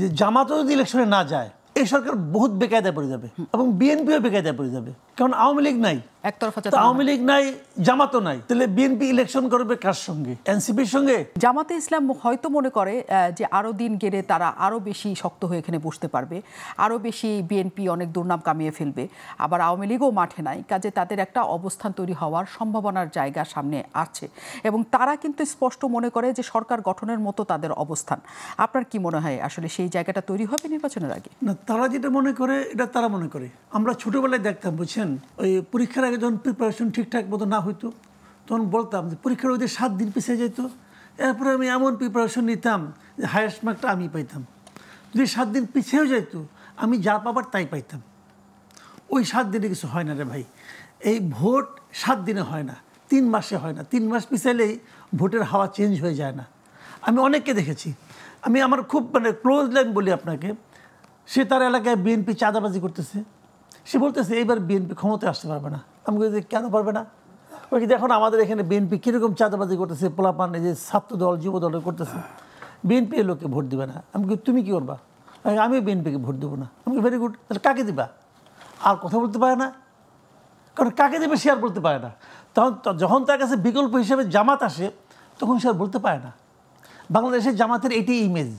যে জামাতও যদি ইলেকশনে না যায় এই সরকার বহুত বেকায়দায় পড়ে যাবে এবং বিএনপিও বেকায়দায় পড়ে যাবে, কারণ আওয়ামী লীগ নাই, আওয়ামী লীগ নাই, জামাতও নাই, তাহলে বিএনপি ইলেকশন করবে কার সঙ্গে? এনসিপির সঙ্গে। জামাতে ইসলাম হয়তো মনে করে যে আরো দিন গেলে তারা আরো বেশি শক্ত হয়ে এখানে বসতে পারবে, আরো বেশি বিএনপি অনেক দুর্নাম কামিয়ে ফেলবে, আবার আওয়ামী লীগও মাঠে নাই, কাজে তাদের একটা অবস্থান তৈরি হওয়ার সম্ভাবনার জায়গা সামনে আছে এবং তারা কিন্তু স্পষ্ট মনে করে যে সরকার গঠনের মতো তাদের অবস্থান। আপনার কি মনে হয় আসলে সেই জায়গাটা তৈরি হবে নির্বাচনের আগে? না, তারা যেটা মনে করে এটা তারা মনে করে। আমরা ছোটবেলায় দেখতাম, বুঝছেন, ওই পরীক্ষার আগে যখন প্রিপারেশন ঠিকঠাক মতো না হইতো তখন বলতাম যে পরীক্ষার ওই 7 দিন পিছিয়ে যেত, এরপরে আমি এমন প্রিপারেশন নিতাম যে হায়েস্ট মার্কটা আমি পাইতাম। যদি 7 দিন পিছিয়েও যেত আমি যা পাবার তাই পাইতাম। ওই 7 দিনে কিছু হয় না রে ভাই। এই ভোট 7 দিনে হয় না, 3 মাসে হয় না। 3 মাস পিছাইলেই ভোটের হাওয়া চেঞ্জ হয়ে যায় না। আমি অনেককে দেখেছি, আমি আমার খুব ক্লোজ লাইন বলি আপনাকে, সে তার এলাকায় বিএনপি চাঁদাবাজি করতেছে, সে বলতেছে এইবার বিএনপি ক্ষমতায় আসতে পারবে না। আমি বলছি কেন পারবে না? ওই দেখুন আমাদের এখানে বিএনপি কীরকম চাঁদাবাজি করতেছে, পোলাপান এই যে ছাত্র দল যুব দল করতেছে, বিএনপি এর লোককে ভোট দিবে না। আমি তুমি কী করবা? আমিও বিএনপিকে ভোট দেবো না। আমি ভেরি গুড, তাহলে কাকে দিবা? আর কথা বলতে পারে না, কারণ কাকে দেবে সে আর বলতে পারে না। তখন যখন তার কাছে বিকল্প হিসেবে জামাত আসে তখন সে আর বলতে পারে না। বাংলাদেশের জামাতের এটাই ইমেজ।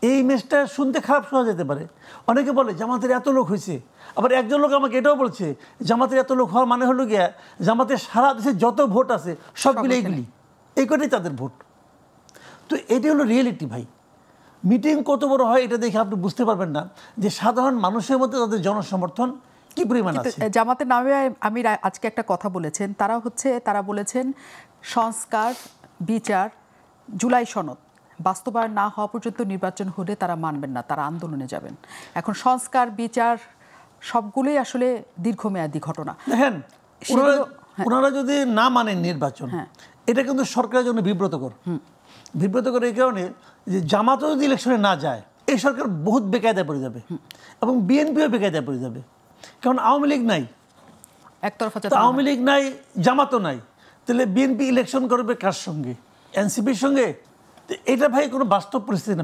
এই ইমেজটা শুনতে খারাপ শোনা যেতে পারে। অনেকে বলে জামাতের এত লোক হয়েছে, আবার একজন লোক আমাকে এটাও বলছে জামাতের এত লোক হওয়ার মানে হলো গিয়া জামাতের সারা দেশে যত ভোট আছে সবগুলো এইগুলি, এই কটাই তাদের ভোট। তো এটি হলো রিয়েলিটি ভাই। মিটিং কত বড় হয় এটা দেখে আপনি বুঝতে পারবেন না যে সাধারণ মানুষের মধ্যে তাদের জনসমর্থন কি পরিমাণ আছে। জামাতের নামে আমি আজকে একটা কথা বলেছেন, তারা বলেছেন সংস্কার, বিচার, জুলাই সনদ বাস্তবায়ন না হওয়া পর্যন্ত নির্বাচন হলে তারা মানবেন না, তারা আন্দোলনে যাবেন। এখন সংস্কার, বিচার সবগুলোই আসলে দীর্ঘমেয়াদী ঘটনা। দেখেন, ওনারা যদি না মানেন নির্বাচন, এটা কিন্তু সরকারের জন্য বিব্রতকর। বিব্রতকর এই কারণে যে জামাতও যদি ইলেকশনে না যায় এই সরকার বহুত বেকায়দায় পড়ে যাবে এবং বিএনপিও বেকায়দায় পড়ে যাবে, কারণ আওয়ামী লীগ নাই, আওয়ামী লীগ নাই, জামাতও নাই, তাহলে বিএনপি ইলেকশন করবে কার সঙ্গে? এনসিপির সঙ্গে। এটা ভাই কোনো বাস্তব পরিস্থিতি না।